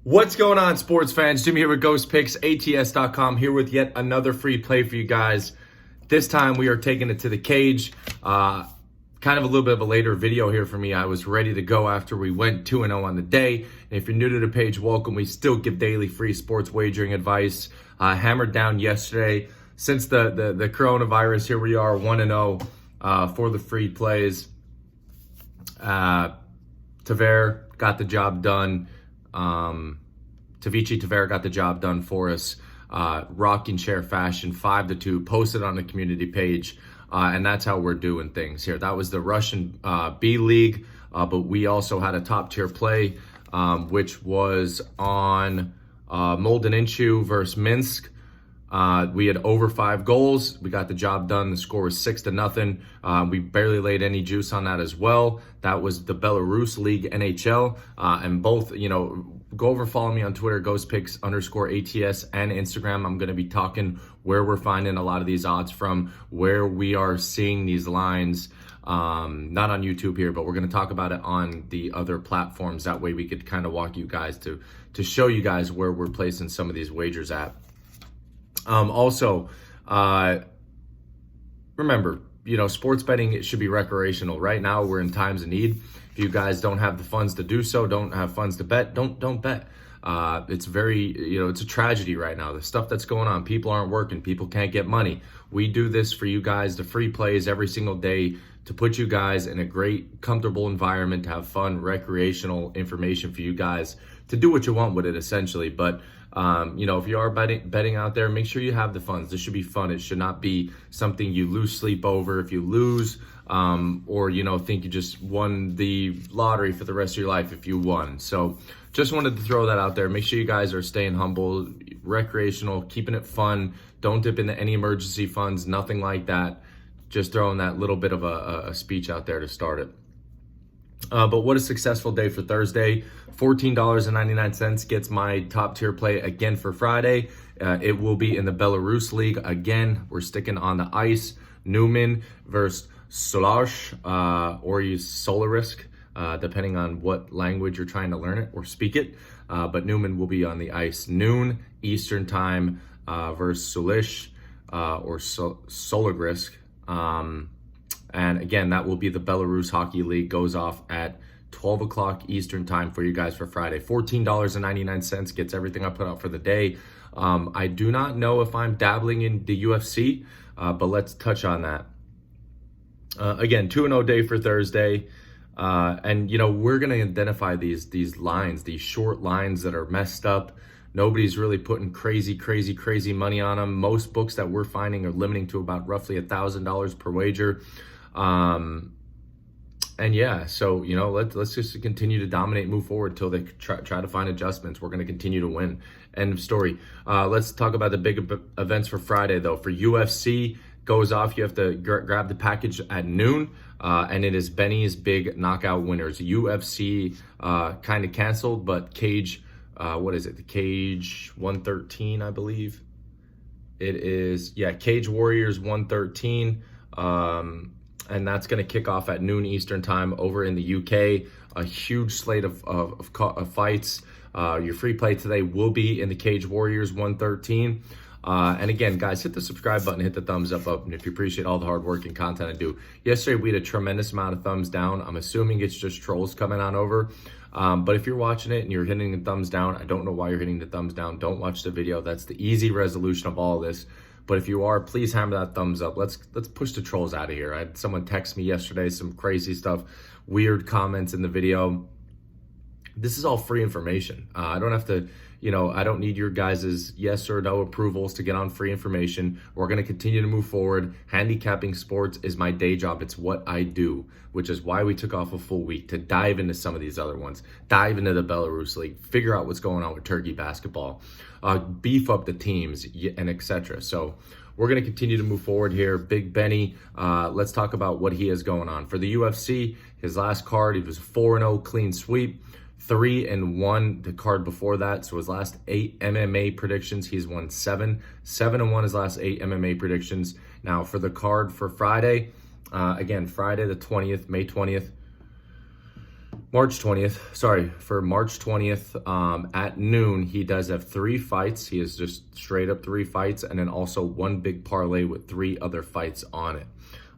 What's going on, sports fans? Jimmy here with Picks ATS.com, here with yet another free play for you guys. This time we are taking it to the cage. Kind of a little bit of a later video here for me. I was ready to go after we went 2-0 on the day. And if you're new to the page, welcome. We still give daily free sports wagering advice. Hammered down yesterday. Since the coronavirus, here we are 1-0 for the free plays. Tavera got the job done. Tavici Tavera got the job done for us. Rocking share fashion, 5-2, posted on the community page. And that's how we're doing things here. That was the Russian B League, but we also had a top tier play, which was on Molden Inshu versus Minsk. We had over 5 goals. We got the job done. The score was 6-0. We barely laid any juice on that as well. That was the Belarus League NHL. And both, go over, follow me on Twitter, ghostpicks_ATS and Instagram. I'm going to be talking where we're finding a lot of these odds from, where we are seeing these lines. Not on YouTube here, but we're going to talk about it on the other platforms. That way we could kind of walk you guys to show you guys where we're placing some of these wagers at. Remember, sports betting, it should be recreational. Right now, we're in times of need. If you guys don't have the funds to do so, don't have funds to bet, don't bet. It's very, it's a tragedy right now. The stuff that's going on, people aren't working, people can't get money. We do this for you guys, the free plays every single day, to put you guys in a great, comfortable environment, to have fun, recreational information for you guys, to do what you want with it, essentially. But if you are betting out there, make sure you have the funds. This should be fun. It should not be something you lose sleep over if you lose, or think you just won the lottery for the rest of your life if you won. So just wanted to throw that out there. Make sure you guys are staying humble, recreational, keeping it fun. Don't dip into any emergency funds, nothing like that. Just throwing that little bit of a speech out there to start it. But what a successful day for Thursday. $14.99 gets my top tier play again for Friday. It will be in the Belarus League. Again, we're sticking on the ice. Newman versus Solarsh, or use Solarisk, depending on what language you're trying to learn it or speak it. But Newman will be on the ice noon Eastern time versus Solish or Solagrisk. And again, that will be the Belarus Hockey League. Goes off at 12 o'clock Eastern time for you guys for Friday. $14.99 gets everything I put out for the day. I do not know if I'm dabbling in the UFC, but let's touch on that. Again, 2-0 day for Thursday. And we're going to identify these lines, these short lines that are messed up. Nobody's really putting crazy money on them. Most books that we're finding are limiting to about roughly $1,000 per wager. And yeah, so, let's just continue to dominate, move forward till they try to find adjustments. We're going to continue to win. End of story. Let's talk about the big events for Friday, though. For UFC, goes off. You have to grab the package at noon, and it is Benny's big knockout winners. UFC kind of canceled, but Cage, what is it? The Cage 113, I believe. It is, Cage Warriors 113. And that's going to kick off at noon Eastern time over in the UK. A huge slate of fights. Your free play today will be in the Cage Warriors 113. And again, guys, hit the subscribe button, hit the thumbs up button if you appreciate all the hard work and content I do. Yesterday, we had a tremendous amount of thumbs down. I'm assuming it's just trolls coming on over. But if you're watching it and you're hitting the thumbs down, I don't know why you're hitting the thumbs down. Don't watch the video. That's the easy resolution of all of this. But if you are, please hammer that thumbs up. Let's push the trolls out of here. I had someone text me yesterday, some crazy stuff, weird comments in the video. This is all free information. I don't have to, I don't need your guys' yes or no approvals to get on free information. We're going to continue to move forward. Handicapping sports is my day job. It's what I do, which is why we took off a full week to dive into some of these other ones, dive into the Belarus League, figure out what's going on with Turkey basketball, beef up the teams, and etc. So we're going to continue to move forward here. Big Benny, let's talk about what he has going on. For the UFC, his last card, he was 4-0 clean sweep. 3-1 the card before that. So his last 8 MMA predictions, he's won 7. 7-1 his last 8 MMA predictions. Now for the card for Friday, again, Friday the 20th, May 20th. March 20th, sorry, for March 20th at noon, he does have 3 fights. He has just straight up 3 fights, and then also 1 big parlay with 3 other fights on it.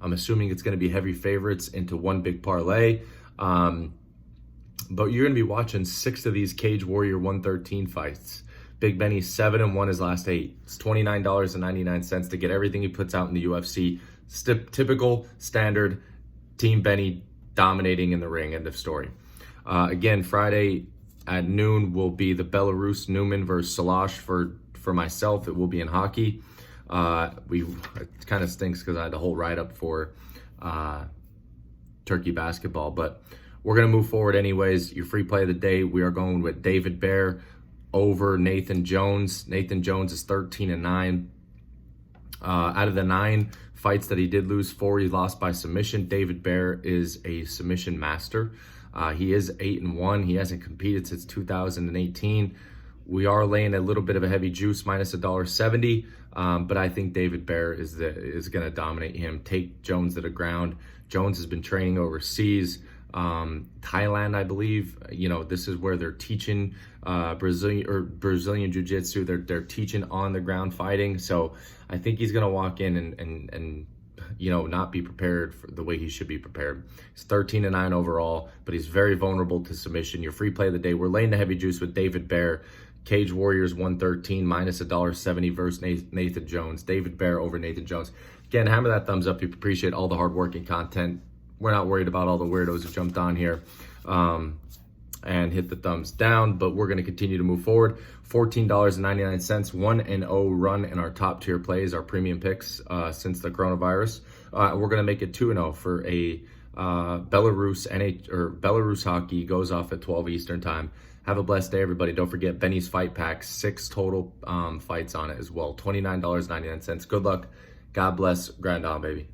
I'm assuming it's going to be heavy favorites into 1 big parlay. But you're going to be watching 6 of these Cage Warrior 113 fights. Big Benny 7-1 his last 8. It's $29.99 to get everything he puts out in the UFC. Typical, standard, Team Benny dominating in the ring, end of story. Again, Friday at noon will be the Belarus Newman versus Salash for myself. It will be in hockey. It kind of stinks because I had the whole write-up for Turkey basketball, but we're going to move forward anyways. Your free play of the day, we are going with David Bear over Nathan Jones. Nathan Jones is 13-9. Out of the 9 fights that he did lose, 4 he lost by submission. David Bear is a submission master. He is 8-1. He hasn't competed since 2018. We are laying a little bit of a heavy juice, minus $1.70, but I think David Bear is going to dominate him, take Jones to the ground. Jones has been training overseas, Thailand, I believe. You know, this is where they're teaching Brazilian Jiu-Jitsu. They're teaching on the ground fighting. So I think he's going to walk in and you know, not be prepared for the way he should be prepared. He's 13-9 overall, but he's very vulnerable to submission. Your free play of the day, we're laying the heavy juice with David Bear. Cage Warriors 113, minus $1.70 versus Nathan Jones. David Bear over Nathan Jones. Again, hammer that thumbs up. We appreciate all the hard work and content. We're not worried about all the weirdos who jumped on here and hit the thumbs down, but we're going to continue to move forward. $14.99, 1-0 run in our top tier plays, our premium picks since the coronavirus. We're going to make it 2-0 for a Belarus hockey. Goes off at 12 Eastern time. Have a blessed day, everybody. Don't forget Benny's Fight Pack, 6 total fights on it as well. $29.99. Good luck. God bless. Grind on, baby.